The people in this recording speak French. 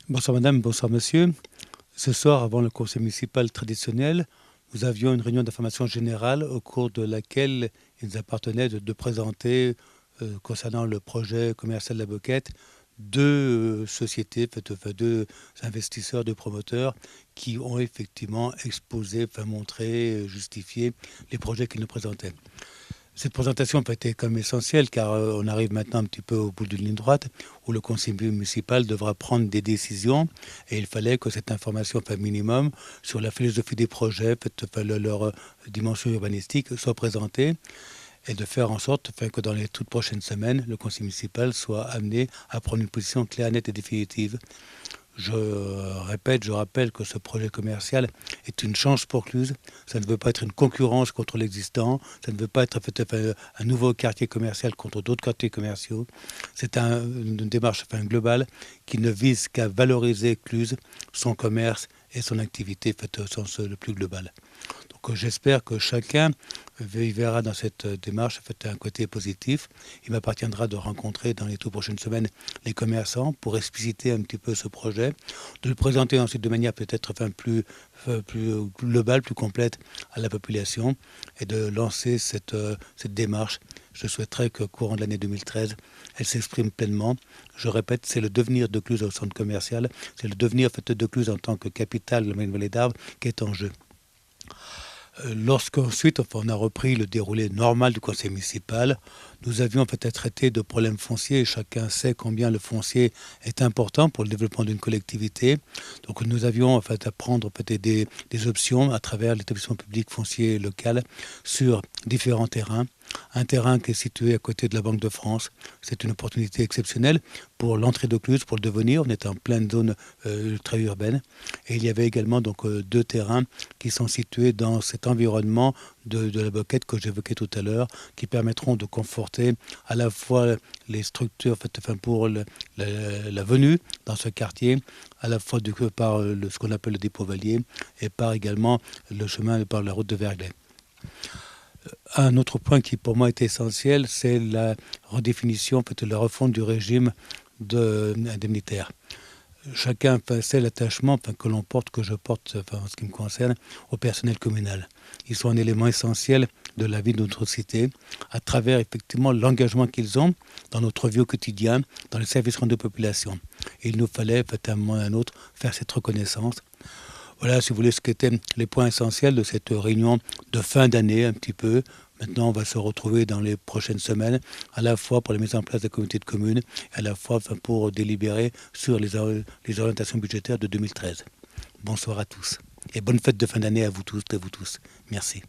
Bonsoir madame, bonsoir monsieur. Ce soir, avant le conseil municipal traditionnel, nous avions une réunion d'information générale au cours de laquelle il nous appartenait de présenter, concernant le projet commercial de la Boquette, deux sociétés, deux investisseurs, deux promoteurs qui ont effectivement exposé, montré, justifié les projets qu'ils nous présentaient. Cette présentation peut être quand même essentielle car on arrive maintenant un petit peu au bout d'une ligne droite où le conseil municipal devra prendre des décisions et il fallait que cette information minimum sur la philosophie des projets, leur dimension urbanistique soit présentée et de faire en sorte que dans les toutes prochaines semaines, le conseil municipal soit amené à prendre une position claire, nette et définitive. Je rappelle que ce projet commercial est une chance pour Cluses. Ça ne veut pas être une concurrence contre l'existant. Ça ne veut pas être un nouveau quartier commercial contre d'autres quartiers commerciaux. C'est une démarche globale qui ne vise qu'à valoriser Cluses, son commerce et son activité au sens le plus global. Donc j'espère que chacun y verra dans cette démarche un côté positif. Il m'appartiendra de rencontrer dans les toutes prochaines semaines les commerçants pour expliciter un petit peu ce projet, de le présenter ensuite de manière peut-être plus globale, plus complète à la population et de lancer cette démarche. Je souhaiterais que courant de l'année 2013, elle s'exprime pleinement. Je répète, c'est le devenir de Cluses au centre commercial, c'est le devenir de Cluses en tant que capitale de la vallée d'Arve qui est en jeu. Lorsqu'ensuite on a repris le déroulé normal du conseil municipal, nous avions à traiter de problèmes fonciers. Chacun sait combien le foncier est important pour le développement d'une collectivité. Donc nous avions à prendre des options à travers l'établissement public foncier local sur différents terrains. Un terrain qui est situé à côté de la Banque de France. C'est une opportunité exceptionnelle pour l'entrée de Cluses, pour le devenir. On est en pleine zone très urbaine. Et il y avait également deux terrains qui sont situés dans cet environnement de la Boquette que j'évoquais tout à l'heure, qui permettront de conforter à la fois les structures pour la venue dans ce quartier, à la fois par ce qu'on appelle le dépôt Valier et par également le chemin par la route de Verglay. Un autre point qui pour moi est essentiel, c'est la redéfinition, la refonte du régime indemnitaire. Chacun sait l'attachement que l'on porte, que je porte en ce qui me concerne, au personnel communal. Ils sont un élément essentiel de la vie de notre cité, à travers effectivement l'engagement qu'ils ont dans notre vie au quotidien, dans les services rendus aux populations. Et il nous fallait, à un moment ou à un autre, faire cette reconnaissance. Voilà, si vous voulez, ce qu'étaient les points essentiels de cette réunion de fin d'année, un petit peu. Maintenant, on va se retrouver dans les prochaines semaines, à la fois pour la mise en place des comités de communes, à la fois pour délibérer sur les orientations budgétaires de 2013. Bonsoir à tous et bonne fête de fin d'année à vous tous et vous tous. Merci.